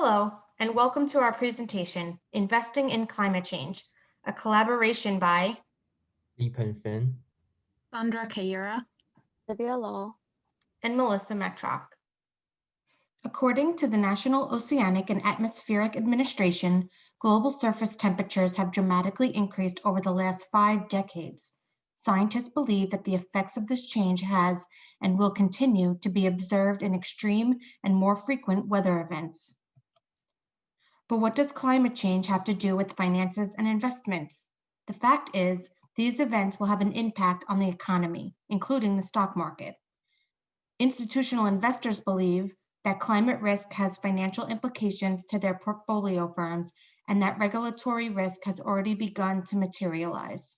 Hello, and welcome to our presentation, Investing in Climate Change, a collaboration by Lipeng Feng, Sandra Kayira, Divya, Lall. and Melissa Mettrock. According to the National Oceanic and Atmospheric Administration, global surface temperatures have dramatically increased over the last 5 decades. Scientists believe that the effects of this change has and will continue to be observed in extreme and more frequent weather events. But what does climate change have to do with finances and investments? The fact is, these events will have an impact on the economy, including the stock market. Institutional investors believe that climate risk has financial implications to their portfolio firms and that regulatory risk has already begun to materialize.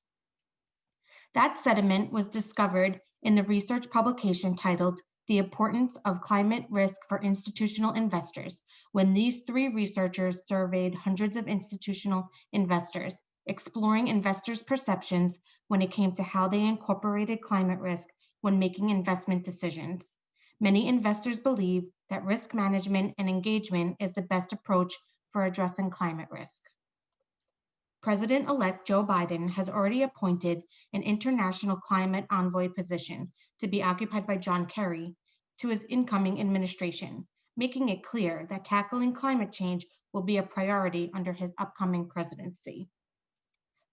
That sentiment was discovered in the research publication titled The Importance of Climate Risk for Institutional Investors, when these 3 researchers surveyed hundreds of institutional investors, exploring investors' perceptions when it came to how they incorporated climate risk when making investment decisions. Many investors believe that risk management and engagement is the best approach for addressing climate risk. President-elect Joe Biden has already appointed an international climate envoy position to be occupied by John Kerry to his incoming administration, making it clear that tackling climate change will be a priority under his upcoming presidency.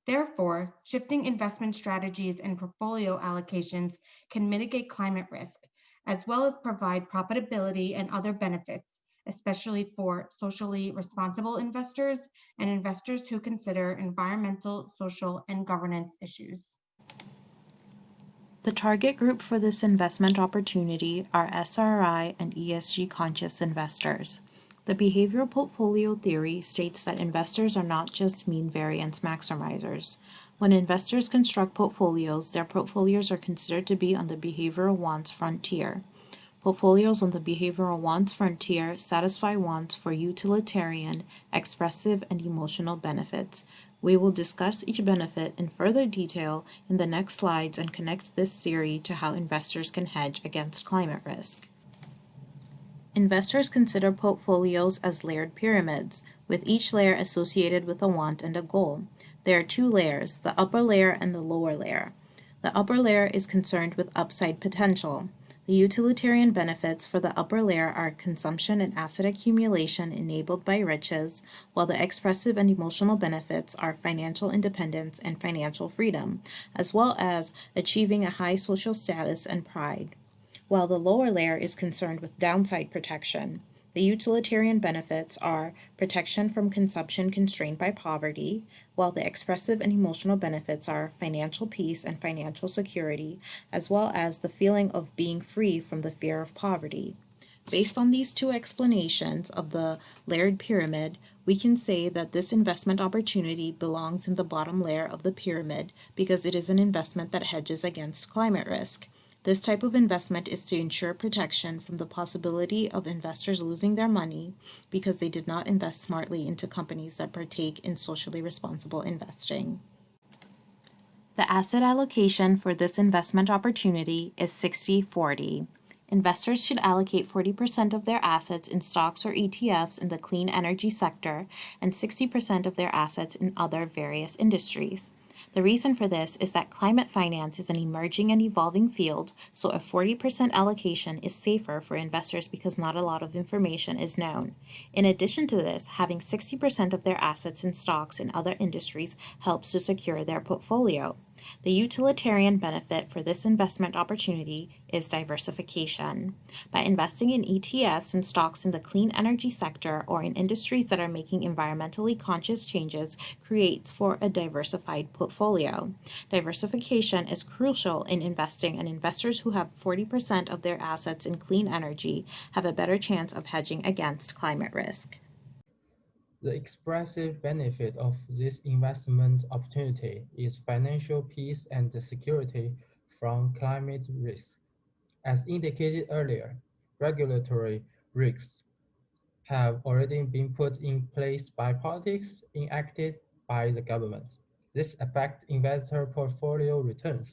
Therefore, shifting investment strategies and portfolio allocations can mitigate climate risk, as well as provide profitability and other benefits, especially for socially responsible investors and investors who consider environmental, social, and governance issues. The target group for this investment opportunity are SRI and ESG conscious investors. The behavioral portfolio theory states that investors are not just mean variance maximizers. When investors construct portfolios, their portfolios are considered to be on the behavioral wants frontier. Portfolios on the behavioral wants frontier satisfy wants for utilitarian, expressive, and emotional benefits. We will discuss each benefit in further detail in the next slides and connect this theory to how investors can hedge against climate risk. Investors consider portfolios as layered pyramids, with each layer associated with a want and a goal. There are 2 layers, the upper layer and the lower layer. The upper layer is concerned with upside potential. The utilitarian benefits for the upper layer are consumption and asset accumulation enabled by riches, while the expressive and emotional benefits are financial independence and financial freedom, as well as achieving a high social status and pride. While the lower layer is concerned with downside protection. The utilitarian benefits are protection from consumption constrained by poverty, while the expressive and emotional benefits are financial peace and financial security, as well as the feeling of being free from the fear of poverty. Based on these 2 explanations of the layered pyramid, we can say that this investment opportunity belongs in the bottom layer of the pyramid because it is an investment that hedges against climate risk. This type of investment is to ensure protection from the possibility of investors losing their money because they did not invest smartly into companies that partake in socially responsible investing. The asset allocation for this investment opportunity is 60-40. Investors should allocate 40% of their assets in stocks or ETFs in the clean energy sector and 60% of their assets in other various industries. The reason for this is that climate finance is an emerging and evolving field, so a 40% allocation is safer for investors because not a lot of information is known. In addition to this, having 60% of their assets in stocks in other industries helps to secure their portfolio. The utilitarian benefit for this investment opportunity is diversification. By investing in ETFs and stocks in the clean energy sector or in industries that are making environmentally conscious changes creates for a diversified portfolio. Diversification is crucial in investing, and investors who have 40% of their assets in clean energy have a better chance of hedging against climate risk. the expressive benefit of this investment opportunity is financial peace and security from climate risk. As indicated earlier, regulatory risks have already been put in place by politics enacted by the government. This affects investor portfolio returns.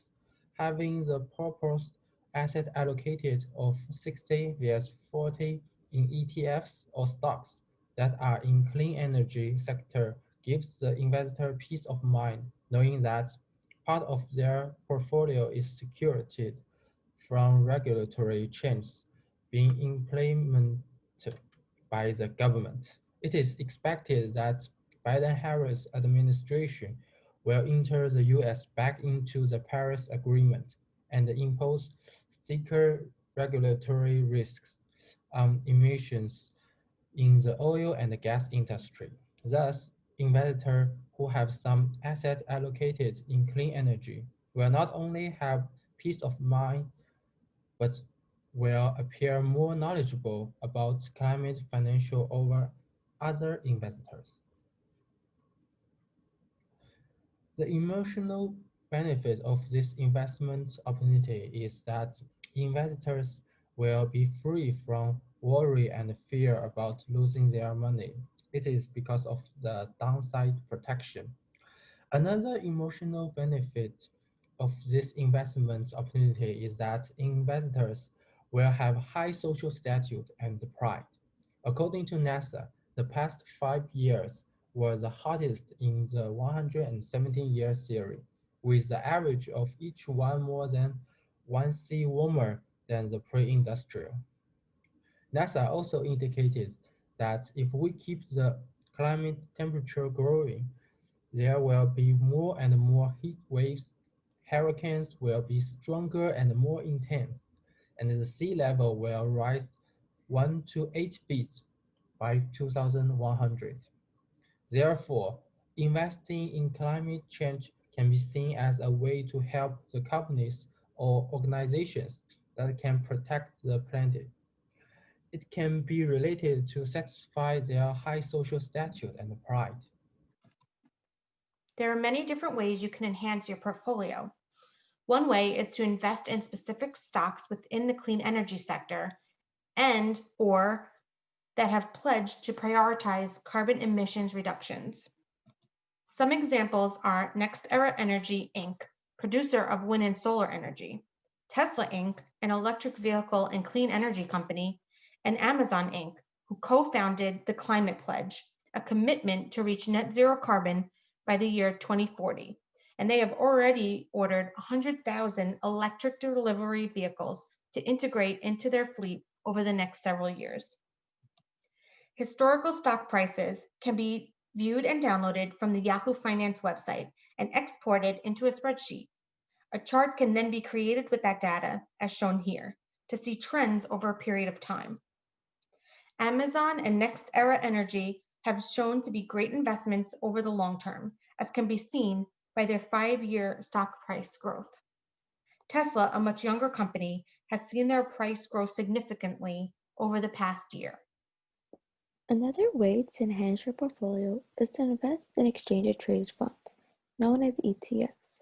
Having the proposed asset allocated of 60 vs 40 in ETFs or stocks that are in clean energy sector gives the investor peace of mind, knowing that part of their portfolio is secured from regulatory changes being implemented by the government. It is expected that Biden-Harris administration will enter the U.S. back into the Paris Agreement and impose stricter regulatory risks on emissions in the oil and gas industry. Thus, investors who have some assets allocated in clean energy will not only have peace of mind, but will appear more knowledgeable about climate financial over other investors. The emotional benefit of this investment opportunity is that investors will be free from worry and fear about losing their money. It is because of the downside protection. Another emotional benefit of this investment opportunity is that investors will have high social status and pride. According to NASA, the past 5 years were the hottest in the 117-year series, with the average of each one more than 1°C warmer than the pre-industrial. NASA also indicated that if we keep the climate temperature growing, there will be more and more heat waves, hurricanes will be stronger and more intense, and the sea level will rise 1 to 8 feet by 2100. Therefore, investing in climate change can be seen as a way to help the companies or organizations that can protect the planet. It can be related to satisfy their high social status and pride. There are many different ways you can enhance your portfolio. One way is to invest in specific stocks within the clean energy sector and or that have pledged to prioritize carbon emissions reductions. Some examples are NextEra Energy Inc., producer of wind and solar energy, Tesla Inc., an electric vehicle and clean energy company, and Amazon Inc., who co-founded the Climate Pledge, a commitment to reach net zero carbon by the year 2040. And they have already ordered 100,000 electric delivery vehicles to integrate into their fleet over the next several years. Historical stock prices can be viewed and downloaded from the Yahoo Finance website and exported into a spreadsheet. A chart can then be created with that data, as shown here, to see trends over a period of time. Amazon and NextEra Energy have shown to be great investments over the long term, as can be seen by their 5-year stock price growth. Tesla, a much younger company, has seen their price grow significantly over the past year. Another way to enhance your portfolio is to invest in exchange-traded funds, known as ETFs.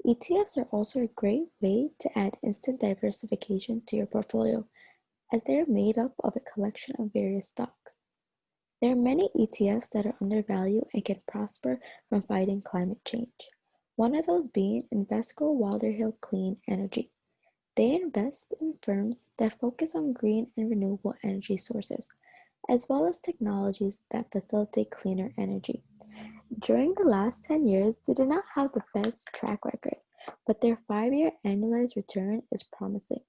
ETFs are also a great way to add instant diversification to your portfolio, as they are made up of a collection of various stocks. There are many ETFs that are undervalued and can prosper from fighting climate change. One of those being Invesco Walderhill Clean Energy. They invest in firms that focus on green and renewable energy sources, as well as technologies that facilitate cleaner energy. During the last 10 years, they did not have the best track record, but their 5-year annualized return is promising.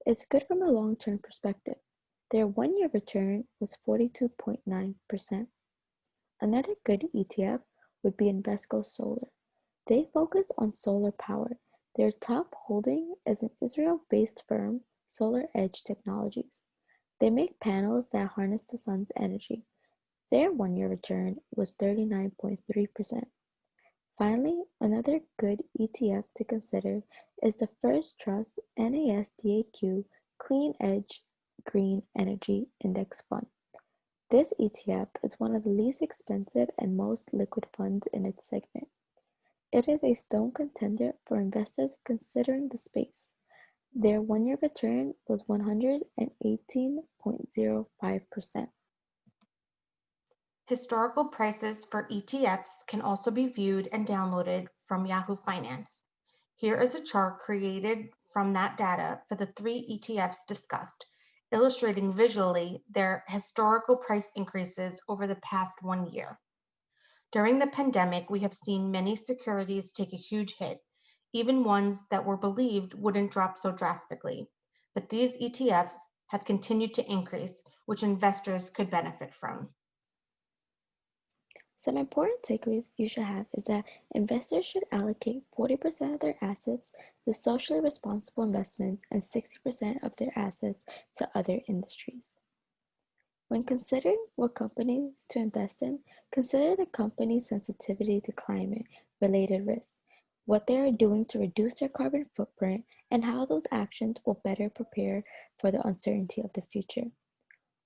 It's good from a long-term perspective. Their 1-year return was 42.9%. Another good ETF would be Invesco Solar. They focus on solar power. Their top holding is an Israel-based firm, Solar Edge Technologies. They make panels that harness the sun's energy. Their 1-year return was 39.3%. Finally, another good ETF to consider is the First Trust NASDAQ Clean Edge Green Energy Index Fund. This ETF is one of the least expensive and most liquid funds in its segment. It is a stone contender for investors considering the space. Their 1-year return was 118.05%. Historical prices for ETFs can also be viewed and downloaded from Yahoo Finance. Here is a chart created from that data for the 3 ETFs discussed, illustrating visually their historical price increases over the past 1 year. During the pandemic, we have seen many securities take a huge hit, even ones that were believed wouldn't drop so drastically. But these ETFs have continued to increase, which investors could benefit from. Some important takeaways you should have is that investors should allocate 40% of their assets to socially responsible investments and 60% of their assets to other industries. When considering what companies to invest in, consider the company's sensitivity to climate-related risks, what they are doing to reduce their carbon footprint, and how those actions will better prepare for the uncertainty of the future.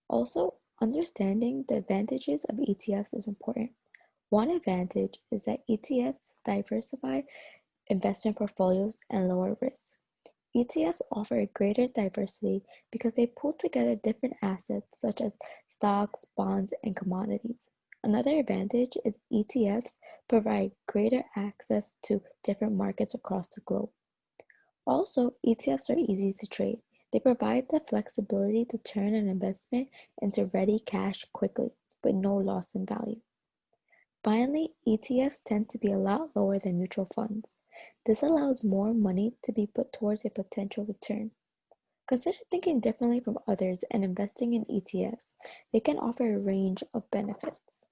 Also, understanding the advantages of ETFs is important. One advantage is that ETFs diversify investment portfolios and lower risk. ETFs offer a greater diversity because they pull together different assets such as stocks, bonds, and commodities. Another advantage is ETFs provide greater access to different markets across the globe. Also, ETFs are easy to trade. They provide the flexibility to turn an investment into ready cash quickly, with no loss in value. Finally, ETFs tend to be a lot lower than mutual funds. This allows more money to be put towards a potential return. Consider thinking differently from others and investing in ETFs. They can offer a range of benefits.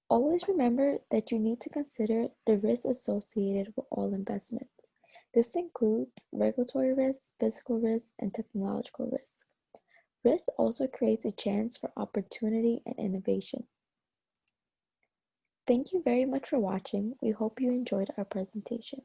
Always remember that you need to consider the risks associated with all investments. This includes regulatory risks, physical risks, and technological risks. Risk also creates a chance for opportunity and innovation. Thank you very much for watching. We hope you enjoyed our presentation.